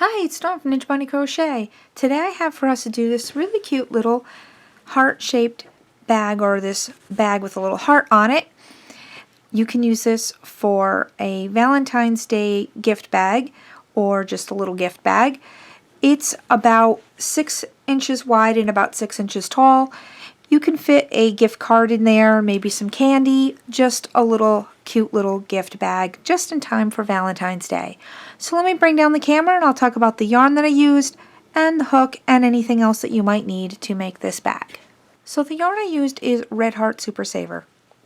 Hi, it's Dawn from Ninja Bunny Crochet. Today I have for us to do this really cute little heart-shaped bag, or this bag with a little heart on it. You can use this for a Valentine's Day gift bag or just a little gift bag. It's about 6 inches wide and about 6 inches tall. You can fit a gift card in there, maybe some candy, just a little cute little gift bag just in time for Valentine's Day. So let me bring down the camera and I'll talk about the yarn that I used and the hook and anything else that you might need to make this bag. So the yarn I used is Red Heart Super Saver.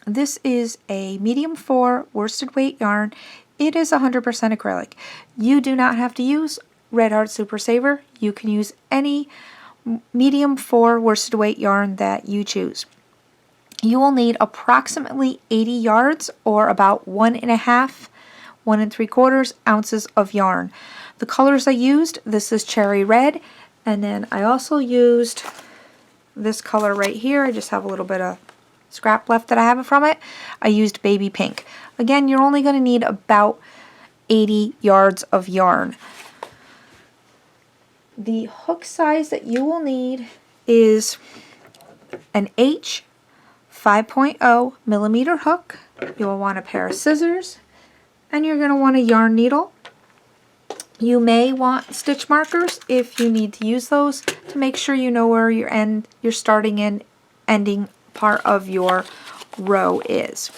This is a medium 4 worsted weight yarn. It is 100% acrylic. You do not have to use Red Heart Super Saver. You can use any medium 4 worsted weight yarn that you choose. You will need approximately 80 yards, or about 1.5, 1 3/4 ounces of yarn. The colors I used, this is cherry red, and then I also used this color right here. I just have a little bit of scrap left that I have from it. I used baby pink. Again, you're only going to need about 80 yards of yarn. The hook size that you will need is an H 5.0 millimeter hook. You will want a pair of scissors, and you're going to want a yarn needle. You may want stitch markers if you need to use those to make sure you know where your starting and ending part of your row is.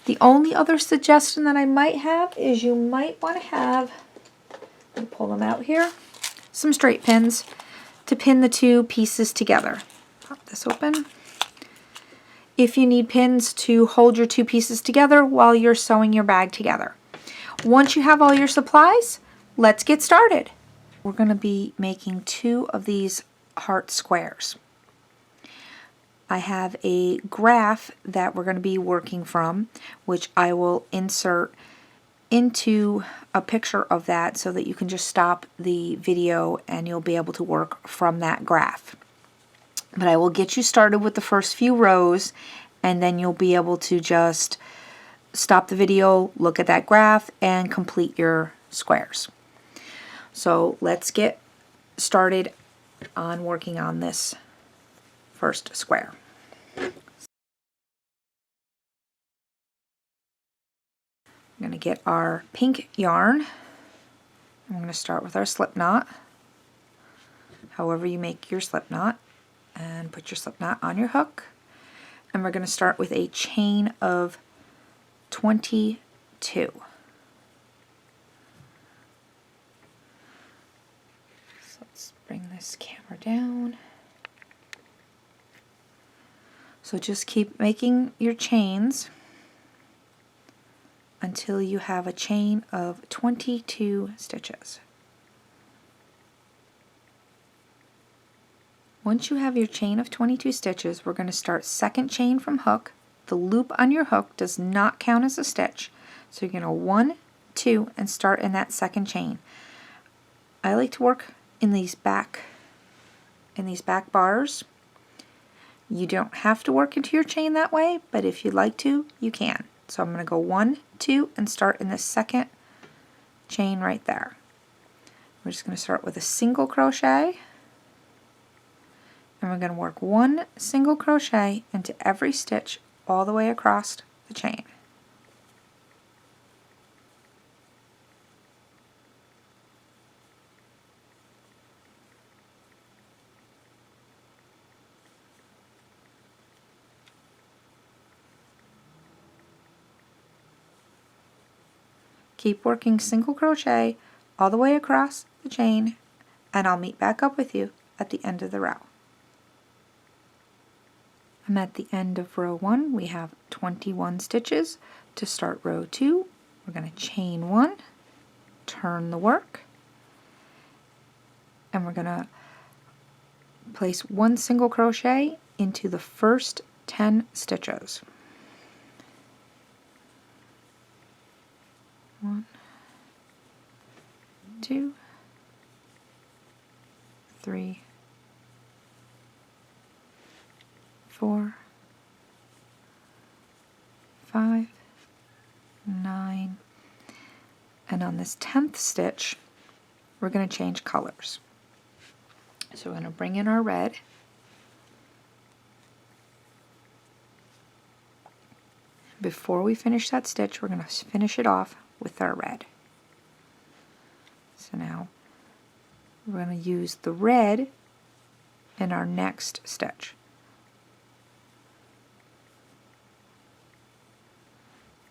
The only other suggestion that I might have is you might want to have, let me pull them out here, some straight pins to pin the two pieces together. Pop this open. If you need pins to hold your two pieces together while you're sewing your bag together. Once you have all your supplies, let's get started. We're going to be making 2 of these heart squares. I have a graph that we're going to be working from, which I will insert into a picture of that so that you can just stop the video and you'll be able to work from that graph. But I will get you started with the first few rows, and then you'll be able to just stop the video, look at that graph, and complete your squares. So let's get started on working on this first square. I'm going to get our pink yarn. I'm going to start with our slip knot, however you make your slip knot, and put your slip knot on your hook. And we're going to start with a chain of 22. So let's bring this camera down. So just keep making your chains until you have a chain of 22 stitches. Once you have your chain of 22 stitches, we're going to start second chain from hook. The loop on your hook does not count as a stitch, so you're going to 1, 2, and start in that second chain. I like to work in these back bars. You don't have to work into your chain that way, but if you'd like to, you can. So I'm going to go 1, 2, and start in the second chain right there. We're just going to start with a single crochet. And we're going to work 1 single crochet into every stitch all the way across the chain. Keep working single crochet all the way across the chain, and I'll meet back up with you at the end of the row. I'm at the end of row 1. We have 21 stitches. To start row 2, we're going to chain 1, turn the work, and we're going to place 1 single crochet into the first 10 stitches. 1, 2, 3, 4, 5, 9, and on this 10th stitch we're going to change colors. So we're going to bring in our red. Before we finish that stitch, we're going to finish it off with our red. So now we're going to use the red in our next stitch.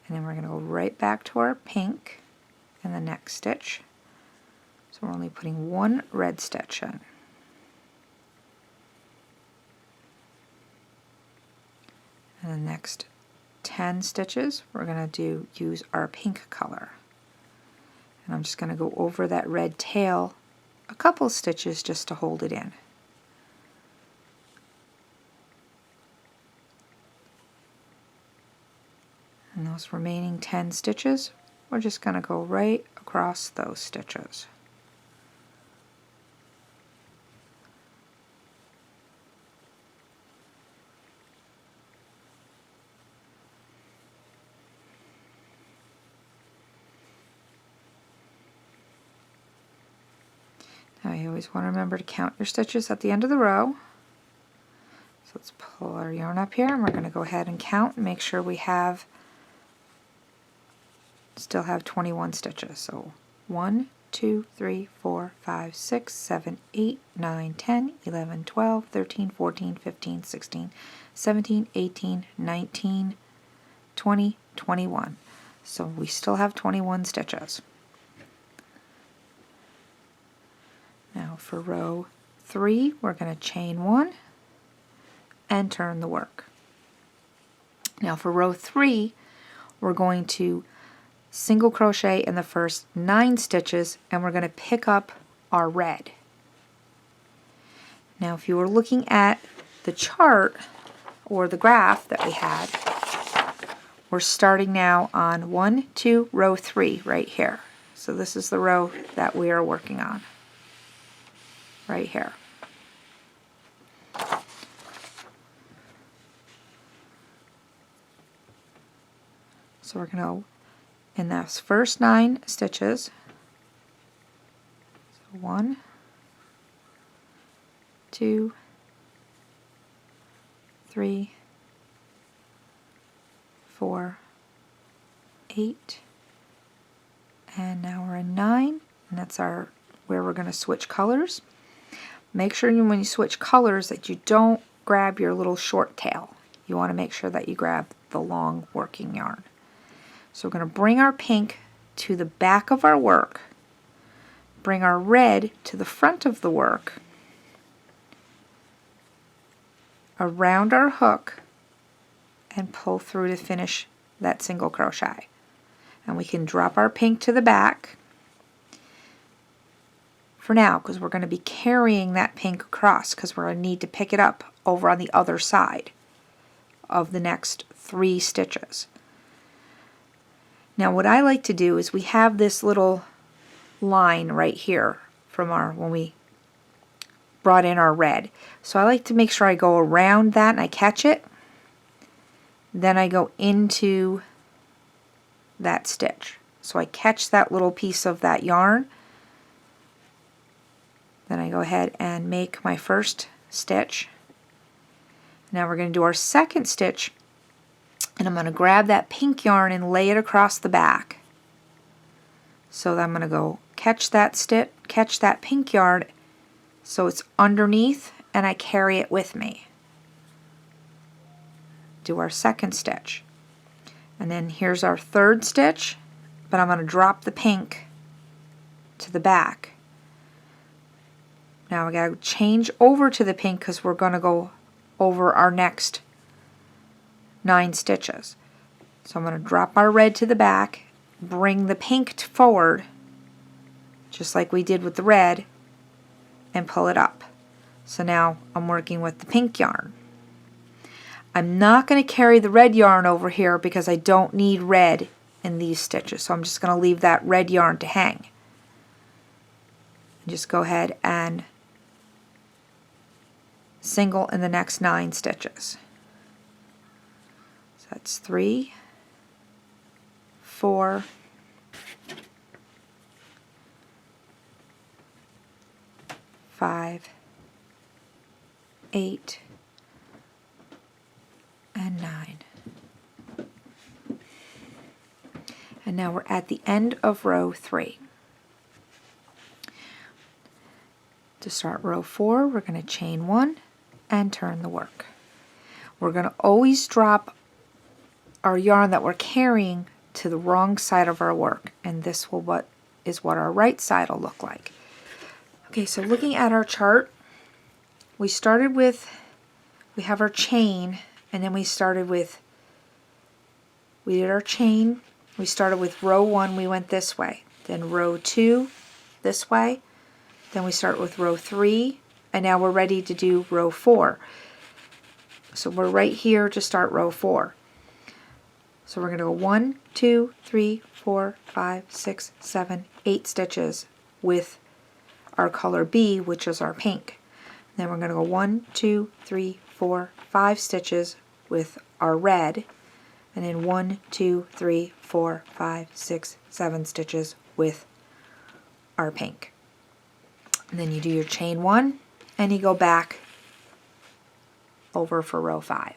And then we're going to go right back to our pink in the next stitch. So we're only putting one red stitch in. And the next 10 stitches we're going to use our pink color. And I'm just going to go over that red tail a couple stitches just to hold it in. And those remaining 10 stitches, we're just going to go right across those stitches. Now you always want to remember to count your stitches at the end of the row. So let's pull our yarn up here and we're going to go ahead and count and make sure we still have 21 stitches. So 1, 2, 3, 4, 5, 6, 7, 8, 9, 10, 11, 12, 13, 14, 15, 16, 17, 18, 19, 20, 21. So we still have 21 stitches. Now for row 3, we're going to chain 1 and turn the work. Now for row 3, we're going to single crochet in the first 9 stitches and we're going to pick up our red. Now if you were looking at the chart or the graph that we had, we're starting now on row 3 right here. So this is the row that we are working on. Right here. So we're going to, in those first 9 stitches, so 1, 2, 3, 4, 8, and now we're in 9, and that's where we're going to switch colors. Make sure when you switch colors that you don't grab your little short tail. You want to make sure that you grab the long working yarn. So we're going to bring our pink to the back of our work, bring our red to the front of the work, around our hook, and pull through to finish that single crochet. And we can drop our pink to the back for now, because we're going to be carrying that pink across, because we're going to need to pick it up over on the other side of the next 3 stitches. Now what I like to do is we have this little line right here from when we brought in our red. So I like to make sure I go around that and I catch it. Then I go into that stitch. So I catch that little piece of that yarn. Then I go ahead and make my first stitch. Now we're going to do our second stitch, and I'm going to grab that pink yarn and lay it across the back. So I'm going to go catch that pink yarn so it's underneath and I carry it with me. Do our second stitch. And then here's our third stitch, but I'm going to drop the pink to the back. Now we got to change over to the pink because we're going to go over our next 9 stitches. So I'm going to drop our red to the back, bring the pink forward, just like we did with the red, and pull it up. So now I'm working with the pink yarn. I'm not going to carry the red yarn over here because I don't need red in these stitches. So I'm just going to leave that red yarn to hang. And just go ahead and single in the next 9 stitches. So that's 3, 4, 5, 8, and 9. And now we're at the end of row 3. To start row 4, we're going to chain 1 and turn the work. We're going to always drop our yarn that we're carrying to the wrong side of our work, and this will what our right side will look like. Okay, so looking at our chart, we have our chain, and then we did our chain. We started with row 1, we went this way, then row 2 this way, then we start with row 3, and now we're ready to do row 4. So we're right here to start row 4. So we're going to go 1, 2, 3, 4, 5, 6, 7, 8 stitches with our color B, which is our pink. Then we're going to go 1, 2, 3, 4, 5 stitches with our red, and then 1, 2, 3, 4, 5, 6, 7 stitches with our pink. And then you do your chain 1 and you go back over for row 5.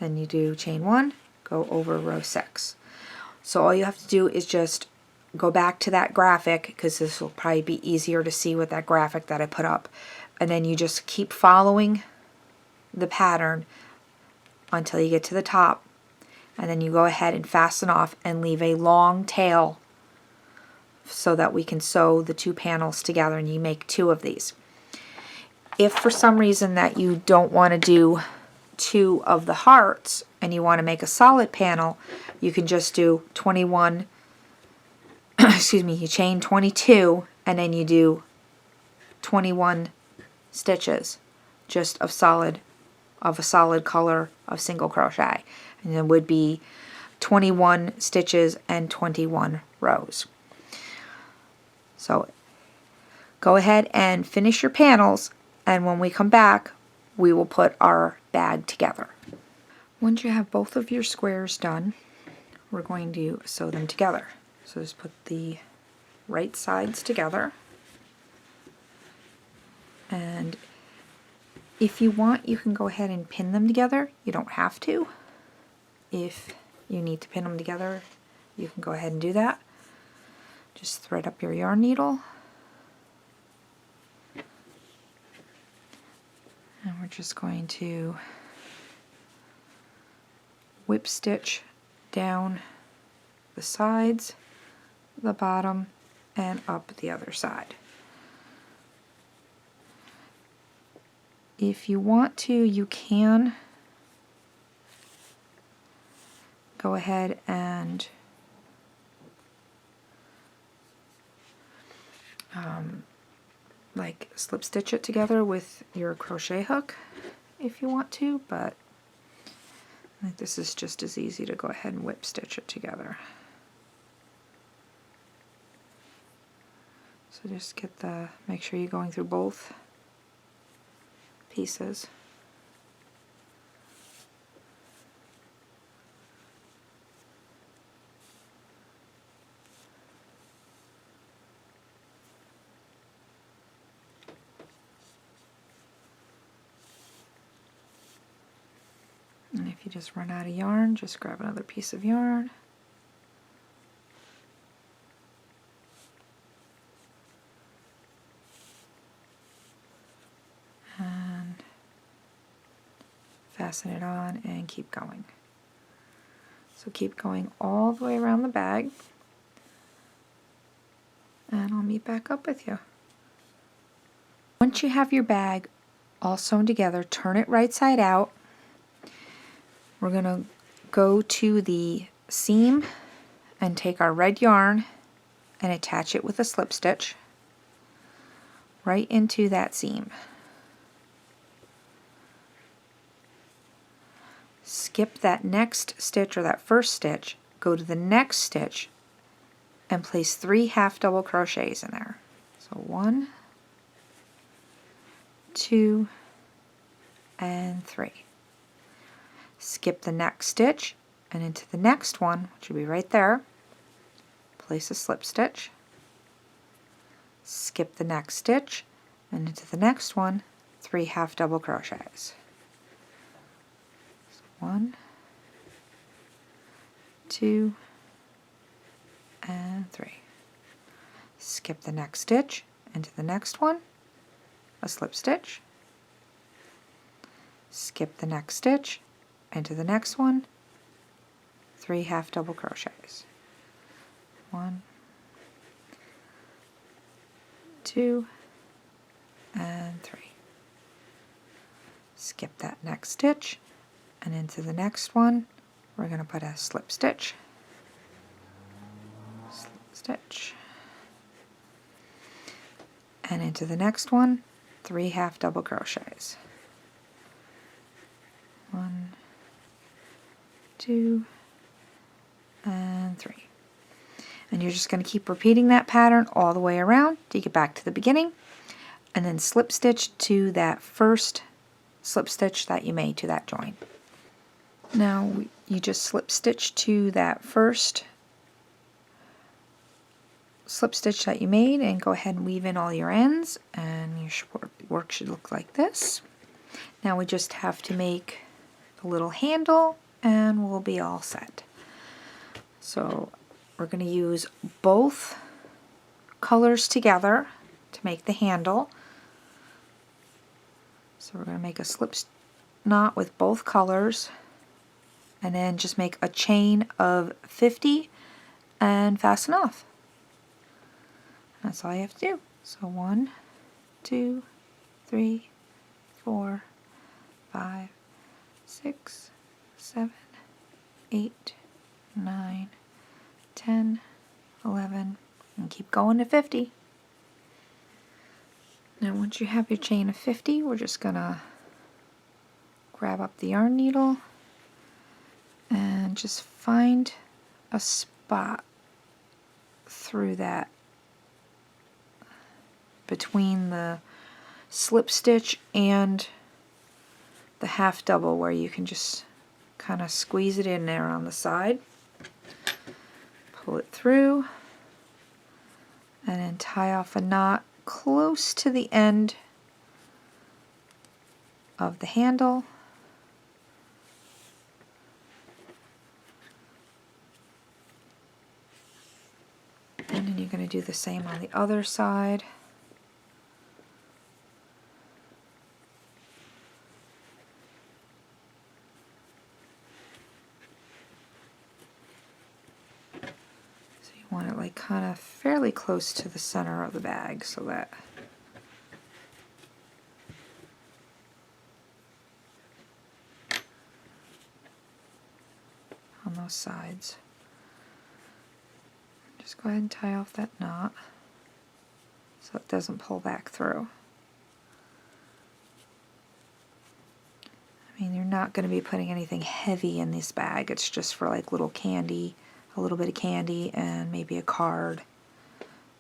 Then you do chain 1, go over row 6. So all you have to do is just go back to that graphic, because this will probably be easier to see with that graphic that I put up, and then you just keep following the pattern until you get to the top, and then you go ahead and fasten off and leave a long tail so that we can sew the 2 panels together, and you make 2 of these. If for some reason that you don't want to do 2 of the hearts and you want to make a solid panel, you can just do 21 excuse me, you chain 22 and then you do 21 stitches just of a solid color of single crochet, and it would be 21 stitches and 21 rows. So go ahead and finish your panels, and when we come back we will put our bag together. Once you have both of your squares done, we're going to sew them together. So just put the right sides together, and if you want you can go ahead and pin them together. You don't have to. If you need to pin them together, you can go ahead and do that. Just thread up your yarn needle, and we're just going to whip stitch down the sides, the bottom, and up the other side. If you want to, you can go ahead and like slip stitch it together with your crochet hook if you want to, but I think this is just as easy to go ahead and whip stitch it together. So just make sure you're going through both pieces. And if you just run out of yarn, just grab another piece of yarn. And fasten it on and keep going. So keep going all the way around the bag, and I'll meet back up with you. Once you have your bag all sewn together, turn it right side out. We're going to go to the seam and take our red yarn and attach it with a slip stitch right into that seam. Skip that next stitch or that first stitch, go to the next stitch and place 3 half double crochets in there. So 1, 2, and 3. Skip the next stitch and into the next one, which will be right there, place a slip stitch, skip the next stitch, and into the next one, 3 half double crochets. So 1, 2, and 3. Skip the next stitch, into the next one, a slip stitch, skip the next stitch, into the next one, 3 half double crochets. 1, 2, and 3. Skip that next stitch, and into the next one we're going to put a slip stitch, slip stitch, and into the next one 3 half double crochets. 1, 2, and 3. And you're just going to keep repeating that pattern all the way around till you get back to the beginning, and then slip stitch to that first slip stitch that you made to that join. Now you just slip stitch to that first slip stitch that you made and go ahead and weave in all your ends, and your work should look like this. Now we just have to make a little handle and we'll be all set. So we're going to use both colors together to make the handle. So we're going to make a slip knot with both colors, and then just make a chain of 50 and fasten off. That's all you have to do. So 1, 2, 3, 4, 5, 6, 7, 8, 9, 10, 11, and keep going to 50. Now once you have your chain of 50, we're just gonna grab up the yarn needle and just find a spot through that between the slip stitch and the half double, where you can just kind of squeeze it in there on the side, pull it through, and then tie off a knot close to the end of the handle. And then you're going to do the same on the other side. So you want it like kind of fairly close to the center of the bag, so that on those sides. Just go ahead and tie off that knot so it doesn't pull back through. I mean, you're not going to be putting anything heavy in this bag. It's just for like little candy, a little bit of candy, and maybe a card.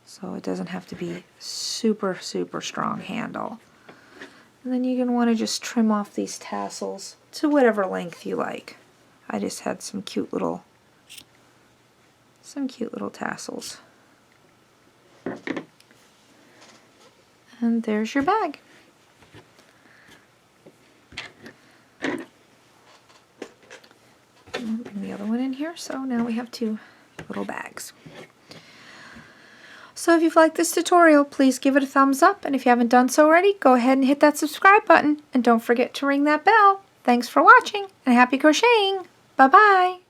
So it doesn't have to be super, super strong handle. And then you're going to want to just trim off these tassels to whatever length you like. I just had some cute little tassels. And there's your bag. I'll bring the other one in here. So now we have 2 little bags. So if you've liked this tutorial, please give it a thumbs up, and if you haven't done so already, go ahead and hit that subscribe button, and don't forget to ring that bell. Thanks for watching, and happy crocheting! Bye-bye!